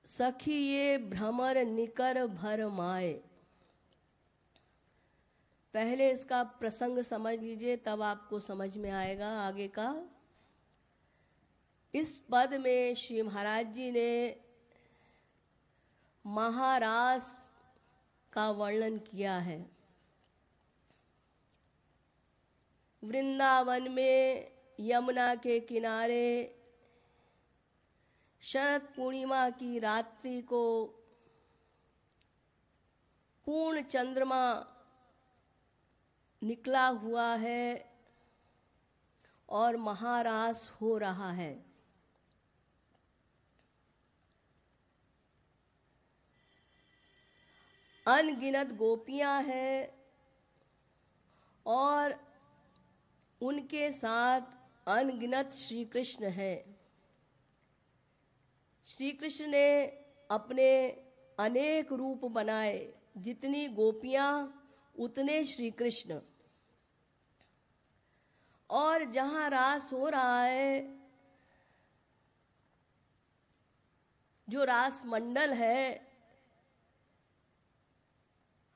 सखी ये भ्रमर निकर भर माए। पहले इसका प्रसंग समझ लीजिए, तब आपको समझ में आएगा आगे का। इस पद में श्री महाराज जी ने महारास का वर्णन किया है। वृंदावन में यमुना के किनारे शरद पूर्णिमा की रात्रि को पूर्ण चंद्रमा निकला हुआ है और महारास हो रहा है। अनगिनत गोपियां हैं और उनके साथ अनगिनत श्री कृष्ण है। श्री कृष्ण ने अपने अनेक रूप बनाए, जितनी गोपियां उतने श्री कृष्ण। और जहां रास हो रहा है, जो रास मंडल है,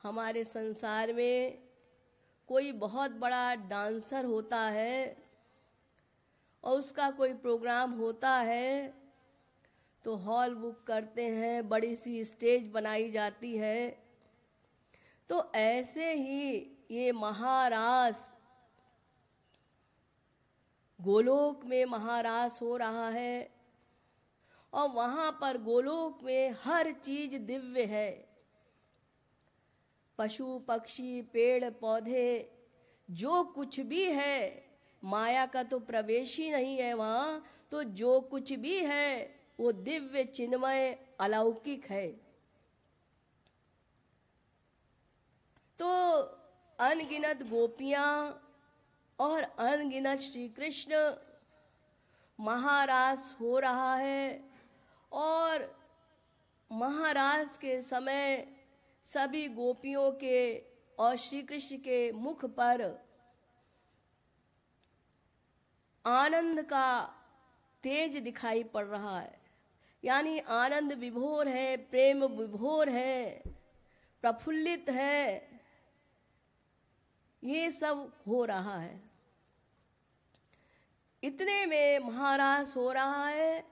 हमारे संसार में कोई बहुत बड़ा डांसर होता है और उसका कोई प्रोग्राम होता है तो हॉल बुक करते हैं, बड़ी सी स्टेज बनाई जाती है। तो ऐसे ही ये महारास, गोलोक में महारास हो रहा है और वहां पर गोलोक में हर चीज दिव्य है। पशु पक्षी पेड़ पौधे जो कुछ भी है, माया का तो प्रवेश ही नहीं है वहां, तो जो कुछ भी है वो दिव्य चिन्मय अलौकिक है। तो अनगिनत गोपियां और अनगिनत श्री कृष्ण, महारास हो रहा है। और महारास के समय सभी गोपियों के और श्री कृष्ण के मुख पर आनंद का तेज दिखाई पड़ रहा है, यानी आनंद विभोर है, प्रेम विभोर है, प्रफुल्लित है, ये सब हो रहा है। इतने में महारास हो रहा है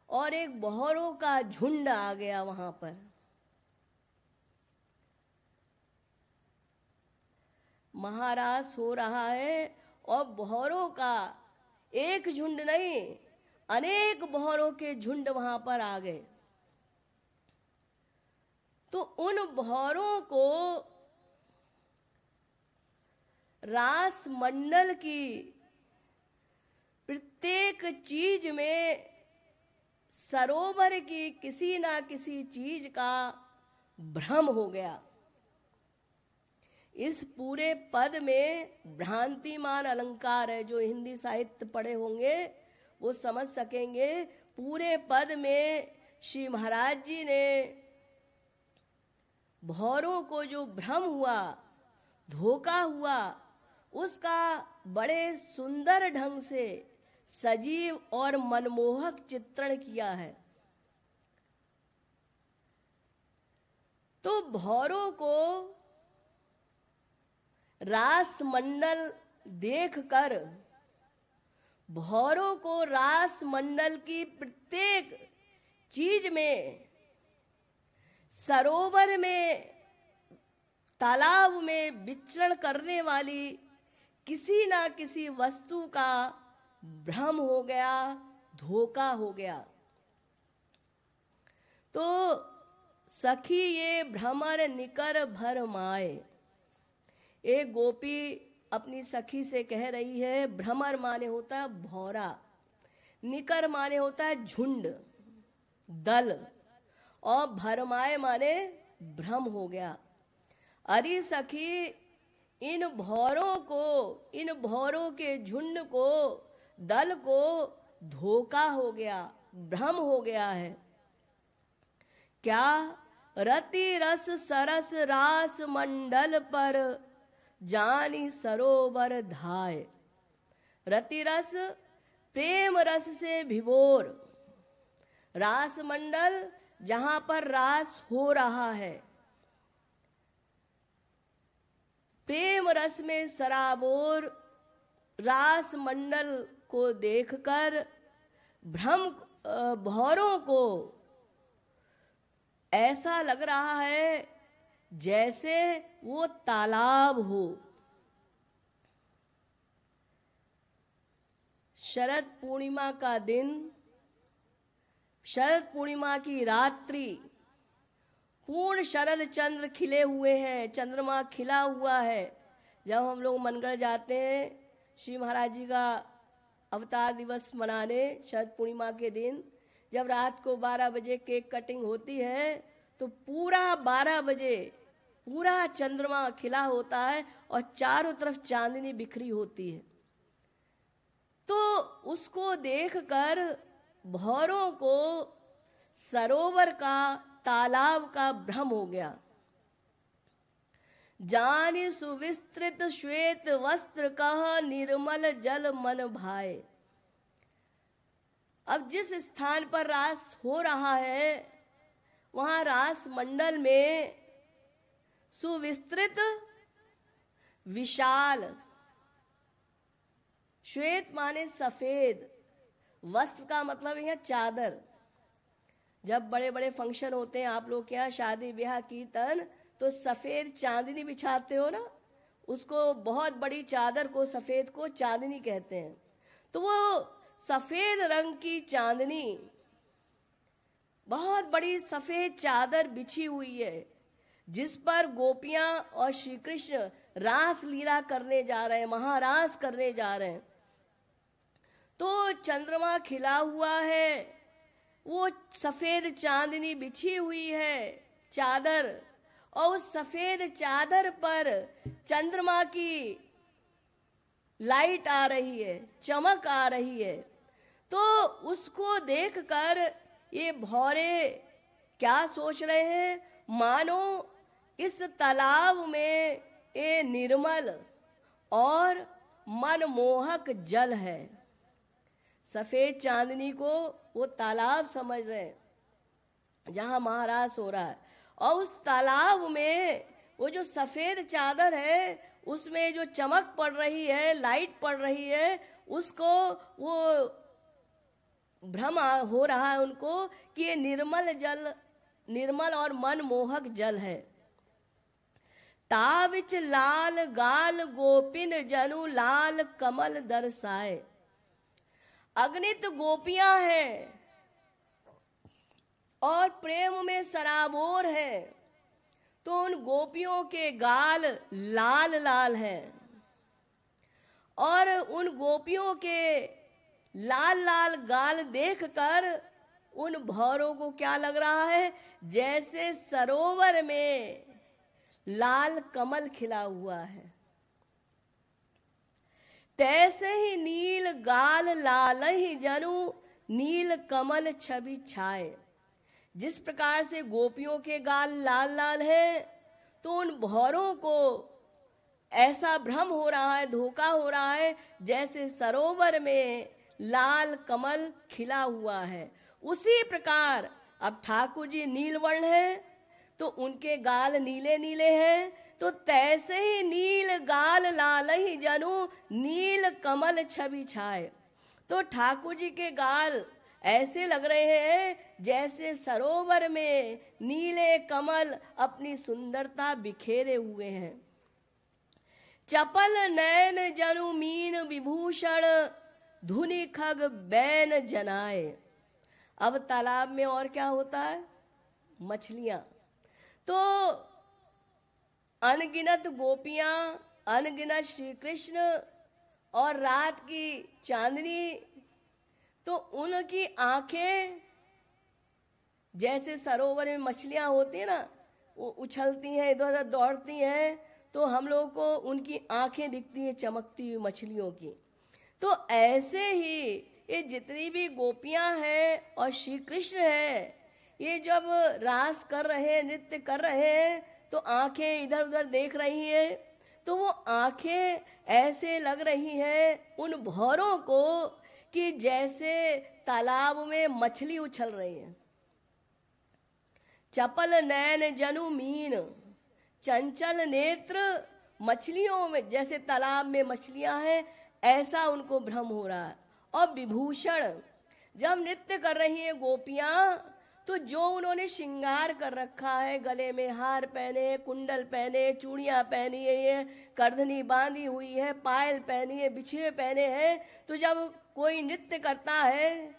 और एक बहरों का झुंड आ गया वहां पर। महारास हो रहा है और बहरों का एक झुंड नहीं, अनेक बहरों के झुंड वहां पर आ गए। तो उन बहरों को रास मंडल की प्रत्येक चीज में, सरोवर की किसी ना किसी चीज का भ्रम हो गया। इस पूरे पद में भ्रांतिमान अलंकार है। जो हिंदी साहित्य पढ़े होंगे वो समझ सकेंगे। पूरे पद में श्री महाराज जी ने भौरों को जो भ्रम हुआ, धोखा हुआ, उसका बड़े सुंदर ढंग से सजीव और मनमोहक चित्रण किया है। तो भौरों को रास मंडल देखकर, भौरों को रास मंडल की प्रत्येक चीज में, सरोवर में, तालाब में विचरण करने वाली किसी ना किसी वस्तु का भ्रम हो गया, धोखा हो गया। तो सखी ये भ्रमर निकर भर माए। एक गोपी अपनी सखी से कह रही है, भ्रमर माने होता है भौरा, निकर माने होता है झुंड, दल, और भरमाए माने भ्रम हो गया। अरे सखी, इन भौरों को, इन भौरों के झुंड को, दल को धोखा हो गया, भ्रम हो गया है। क्या? रति रस सरस रास मंडल पर जानी सरोवर धाय। रति रस प्रेम रस से विभोर, रास मंडल जहां पर रास हो रहा है, प्रेम रस में सराबोर रास मंडल को देखकर भौरों को ऐसा लग रहा है जैसे वो तालाब हो। शरद पूर्णिमा का दिन, शरद पूर्णिमा की रात्रि, पूर्ण शरद चंद्र खिले हुए हैं, चंद्रमा खिला हुआ है। जब हम लोग मनगढ़ जाते हैं श्री महाराज जी का अवतार दिवस मनाने, शरद पूर्णिमा के दिन जब रात को 12 बजे केक कटिंग होती है, तो पूरा 12 बजे पूरा चंद्रमा खिला होता है और चारों तरफ चांदनी बिखरी होती है। तो उसको देखकर भौरों को सरोवर का, तालाब का भ्रम हो गया। जानि सुविस्तृत श्वेत वस्त्र कह निर्मल जल मन भाए। अब जिस स्थान पर रास हो रहा है वहां रास मंडल में सुविस्तृत, विशाल, श्वेत माने सफेद, वस्त्र का मतलब है चादर। जब बड़े बड़े फंक्शन होते हैं आप लोग के यहाँ, शादी ब्याह कीर्तन, तो सफेद चांदनी बिछाते हो ना, उसको बहुत बड़ी चादर को, सफेद को चांदनी कहते हैं। तो वो सफेद रंग की चांदनी, बहुत बड़ी सफेद चादर बिछी हुई है, जिस पर गोपियां और श्री कृष्ण रास लीला करने जा रहे हैं, महारास करने जा रहे हैं। तो चंद्रमा खिला हुआ है, वो सफेद चांदनी बिछी हुई है चादर, और उस सफेद चादर पर चंद्रमा की लाइट आ रही है, चमक आ रही है। तो उसको देखकर ये भौरे क्या सोच रहे हैं, मानो इस तालाब में ये निर्मल और मनमोहक जल है। सफेद चांदनी को वो तालाब समझ रहे हैं जहां महारास हो रहा है, और उस तालाब में वो जो सफेद चादर है उसमें जो चमक पड़ रही है, लाइट पड़ रही है, उसको वो भ्रम हो रहा है उनको कि ये निर्मल जल, निर्मल और मनमोहक जल है। ताविच लाल गाल गोपिन जनु लाल कमल दर्शाए। अगणित गोपियां हैं और प्रेम में सराबोर है, तो उन गोपियों के गाल लाल लाल हैं, और उन गोपियों के लाल लाल गाल देखकर उन भौरों को क्या लग रहा है, जैसे सरोवर में लाल कमल खिला हुआ है। तैसे ही नील गाल लाल ही जनु नील कमल छवि छाए। जिस प्रकार से गोपियों के गाल लाल लाल है, तो उन भौरों को ऐसा भ्रम हो रहा है, धोखा हो रहा है, जैसे सरोवर में लाल कमल खिला हुआ है। उसी प्रकार अब ठाकुर जी नीलवर्ण है, तो उनके गाल नीले नीले हैं, तो तैसे ही नील गाल लाल ही जनु नील कमल छवि छाए। तो ठाकुर जी के गाल ऐसे लग रहे हैं जैसे सरोवर में नीले कमल अपनी सुंदरता बिखेरे हुए हैं। चपल नैन जनु मीन विभूषण धुनि खग बैन जनाए। अब तालाब में और क्या होता है, मछलियां। तो अनगिनत गोपियां, अनगिनत श्री कृष्ण और रात की चांदनी, तो उनकी आंखें जैसे सरोवर में मछलियां होती है ना, वो उछलती हैं, इधर उधर दौड़ती हैं, तो हम लोग को उनकी आंखें दिखती हैं चमकती हुई मछलियों की। तो ऐसे ही ये जितनी भी गोपियां हैं और श्री कृष्ण हैं, ये जब रास कर रहे हैं, नृत्य कर रहे हैं, तो आंखें इधर उधर देख रही हैं। तो वो आंखें ऐसे लग रही हैं उन भौरों को कि जैसे तालाब में मछली उछल रही है। चपल नैन जनु मीन, चंचल नेत्र मछलियों में, जैसे तालाब में मछलियां हैं ऐसा उनको भ्रम हो रहा है। और विभूषण, जब नृत्य कर रही हैं गोपियां तो जो उन्होंने श्रृंगार कर रखा है, गले में हार पहने, कुंडल पहने, चूड़ियां पहनी है, करधनी बांधी हुई है, पायल पहनी है, बिछुए पहने हैं, तो जब कोई नृत्य करता है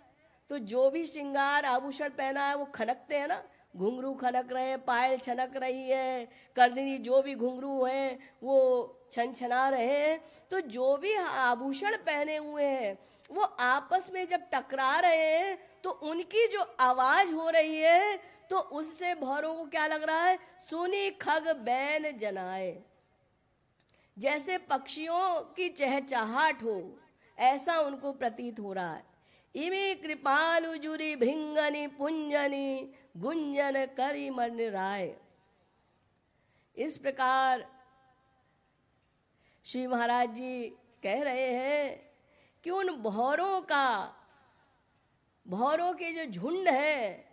तो जो भी श्रृंगार आभूषण पहना है वो खनकते हैं ना, घुंघरू खनक रहे हैं, पायल छनक रही है, करधनी जो भी घुंघरू हैं वो छनछना रहे हैं। तो जो भी आभूषण पहने हुए हैं वो आपस में जब टकरा रहे हैं तो उनकी जो आवाज हो रही है तो उससे भौरों को क्या लग रहा है, सुनी खग बैन जनाए, जैसे पक्षियों की चहचहाट हो ऐसा उनको प्रतीत हो रहा है। इमे कृपालु जुरी भृंगनी पुंजनी गुंजन करी मन राय। इस प्रकार श्री महाराज जी कह रहे हैं कि उन भौरों के जो झुंड है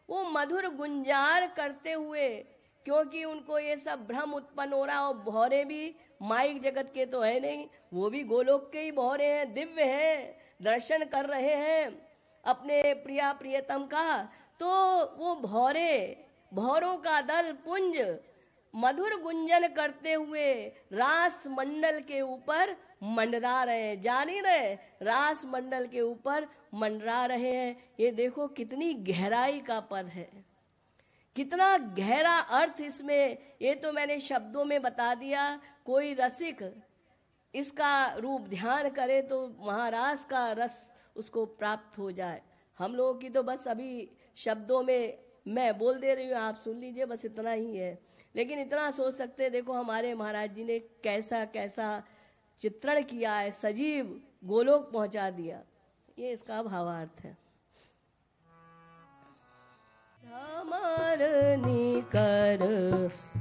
वो मधुर गुंजार करते हुए, क्योंकि उनको ये सब भ्रम उत्पन्न हो रहा, और भौरे भी माइक जगत के तो है नहीं, वो भी गोलोक के ही भौरे हैं, दिव्य हैं, दर्शन कर रहे हैं अपने प्रिया प्रियतम का। तो वो भौरों का दल पुंज मधुर गुंजन करते हुए रास मंडल के ऊपर मंडरा रहे हैं, जान ही रहे, रास मंडल के ऊपर मंडरा रहे हैं। ये देखो कितनी गहराई का पद है, कितना गहरा अर्थ इसमें। ये तो मैंने शब्दों में बता दिया, कोई रसिक इसका रूप ध्यान करे तो महारास का रस उसको प्राप्त हो जाए। हम लोगों की तो बस अभी शब्दों में मैं बोल दे रही हूँ, आप सुन लीजिए, बस इतना ही है। लेकिन इतना सोच सकते, देखो हमारे महाराज जी ने कैसा कैसा चित्रण किया है, सजीव गोलोक पहुंचा दिया। ये इसका भावार्थ है। धमरनी कर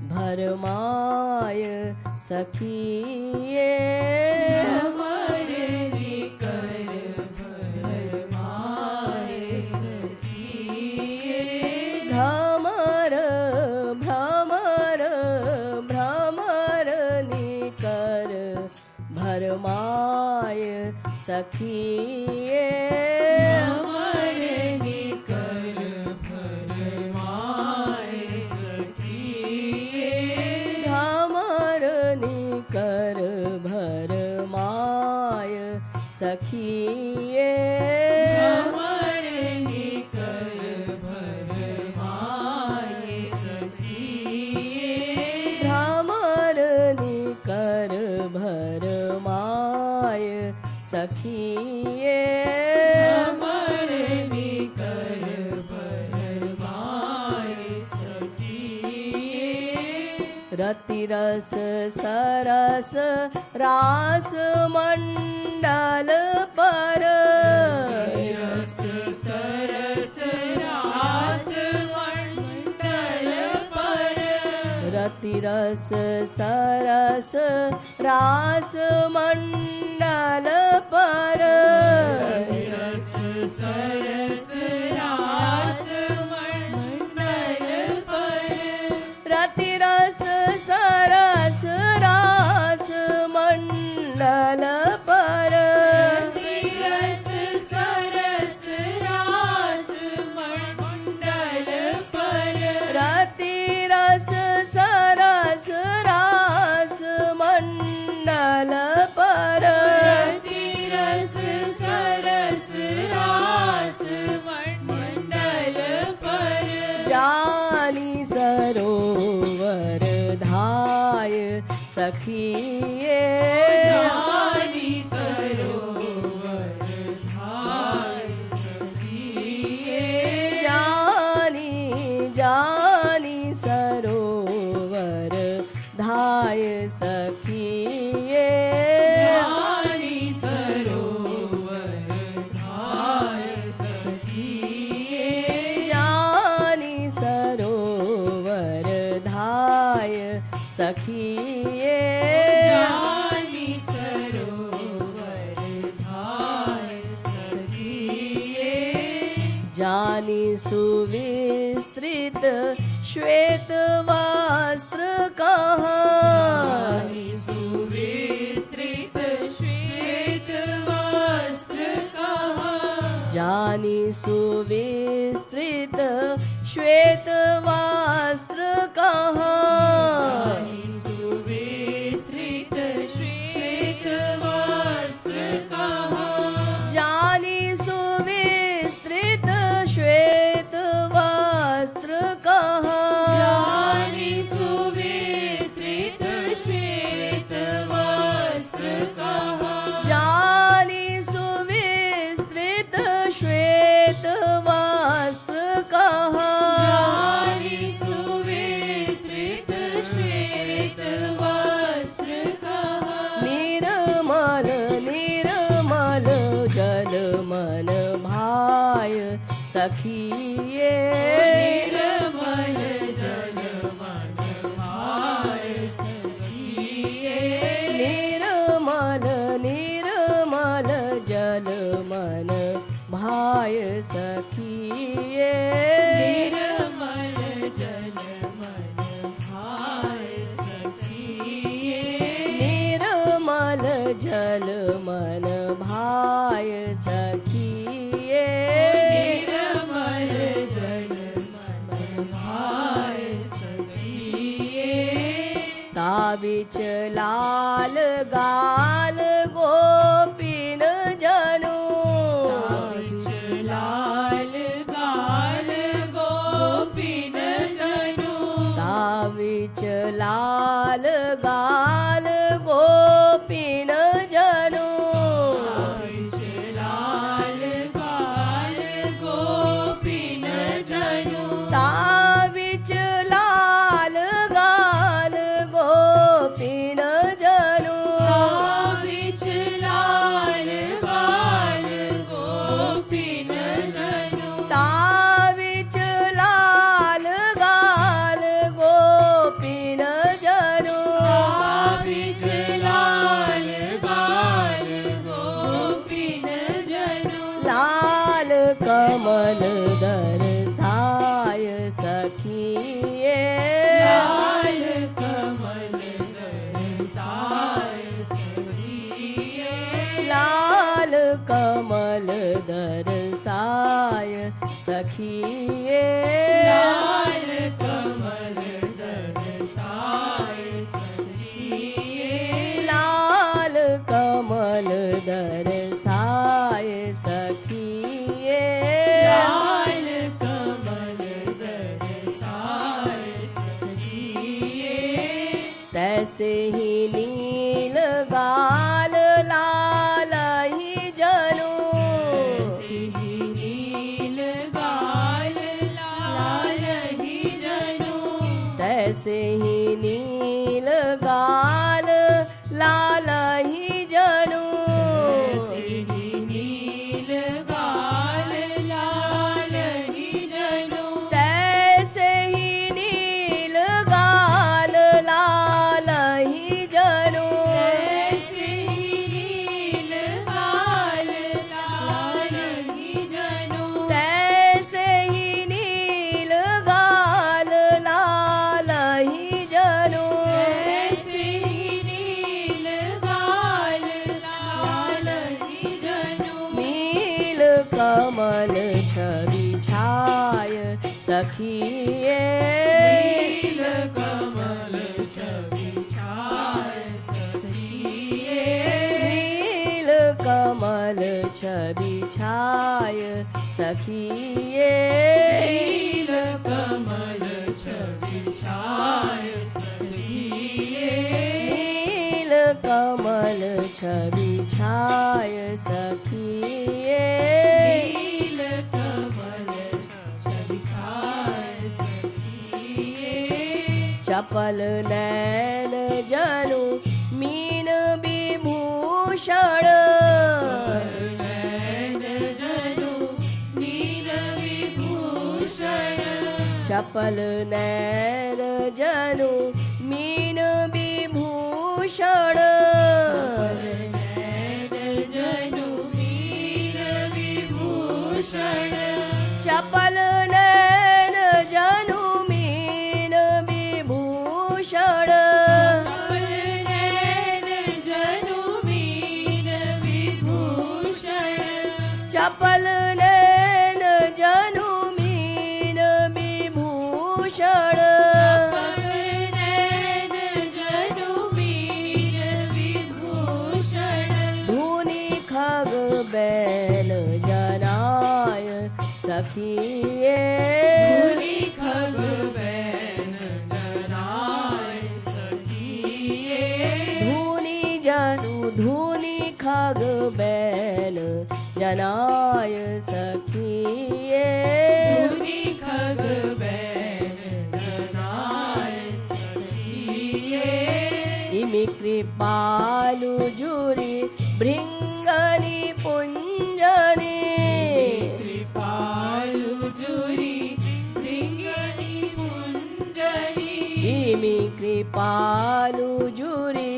भरमाय सखिए, धमरनी कर भरमाय सखिए, धमर भ्रमर भ्रमरनी कर भरमाय सखिए, धमरनी कर भरमाय सखिए, धमरनी कर भरमाय सखिए, धमरनी कर भरमाय सखिए, धमरनी कर भरमाय सखिए, धमरनी कर भरमाय सखिए, रति रस सरस रास मंडल पर, रस सरस रास मंडल पर, रति रस सरस रास मंडल पर, रस सरस रास मंडल पर, रति रस सरस रास मंडल पर, रस सरस रास मंडल पर, रति रस सरस रास मंडल पर, रस सरस रास मंडल पर, जानी सरोवर धाय सखिए, जानी सरोवर धाय सखिए, जानी सरोवर धाय सखिए, जानी सरोवर धाय सखिए, जानी सरोवर धाय सखिए, जानी सरोवर धाय सखिए, सुविस्तृत श्वेत वस्त्र कहाँ, सुविस्तृत श्वेत वस्त्र कहाँ, जानी सुविस्तृत श्वेत वस्त्र कहाँ, सुविस्तृत श्वेत वस्त्र कहाँ, जानी सुविस्तृत श्वेत वस्त्र कहाँ, जानी सुविस्तृत श्वेत वस्त्र कहाँ, जानी सुविस्तृत श्वेत वस्त्र कहाँ, जानी सुविस्तृत श्वेत वस्त्र कहाँ, निर्मल निर्मल जल मन भाय सखिए, निर्मल जल मन भाय सखिए, निर्मल निर्मल जल मन भाय सखिए, निर्मल जल मन भाय सखिए, निर्मल जल मन भाय सखिए, निर्मल जल मन भाय सखिए, ताबिच लाल गाल गोपीन जनु, लाल गाल गोपीन जनु, ताबिच लाल गाल गोपीन जनु, लाल गाल गोपीन जनु, ताबिच लाल गाल गोपीन जनु, ताबिच लाल गाल गोपीन जनु, ताबिच लाल गाल गोपीन जनु, ताबिच लाल गाल गोपीन जनु, लाल कमल दरसाय सखिए, लाल कमल दरसाय सखिए, लाल कमल दरसाय सखिए, लाल कमल दरसाय सखिए, लाल कमल दरसाय सखिए, लाल कमल दरसाय सखिए, तैसे ही नील गाल लाल ही जनु, नील गाल लाल ही जनु, तैसे ही नील गाल लाल ही जनु, नील गाल लाल ही जनु, तैसे ही नील गाल लाल ही जनु, ऐसे ही नील गाल लाल ही जनु, तैसे ही नील गाल लाल ही जनु, ऐसे ही नील गाल लाल ही जनु, नील कमल छवि छाय सखिए, नील कमल छवि छाय सखिए, नील कमल छवि छाय सखिए, नील कमल छवि छाय सखिए, नील कमल छवि छाय सखिए, नील कमल छवि छाय सखिए, चपल नैन जनु मीन विभूषण, नैन जनु मीन विभूषण, चपल नैन जनु मीन विभूषण, नैन जनु मीन विभूषण, चपल नैन जनु सखिए धूनी खग बैन जनाय सखिए धूनी खग बैल जनाय सखिए धूनी खग बैन जनाय सखिए इमि कृपालु जुरी भृंगनि पुंजनि कृपालु जुरी भृंगनि पुंजनि इमि कृपालु जुरी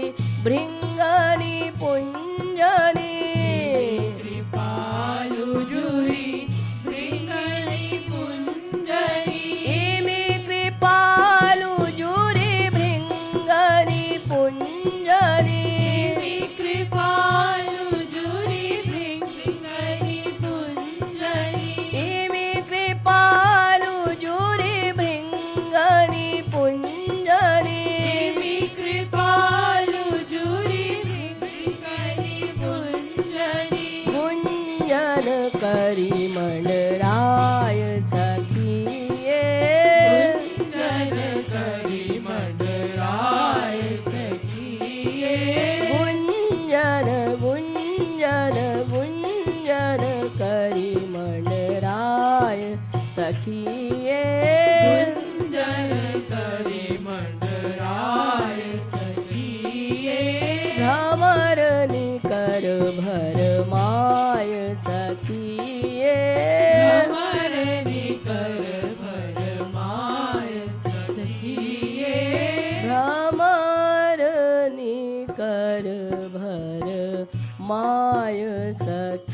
भृंगनि पुंजनि कृपालु जुरी भृंगनि पुंजनि इमि कृपालु जुरी भृंगनि पुंजनि कृपालु जुरी भृंगनि पुंजनि इमि कृपालु जुरी भृंगनि पुंजनि कृपालु जुरी भृंगनि पुंजनि गुंजन करी मंडराय सखिए गुंजन करी मंडराय सखिए गुंजन गुंजन गुंजन करी मंडराय सखिए गुंजन करी मंडराय सखिए भ्रमर निकर भरमाय सखिए भ्रमर निकर भरमाय सखिए भ्रमर निकर भर माय सखिए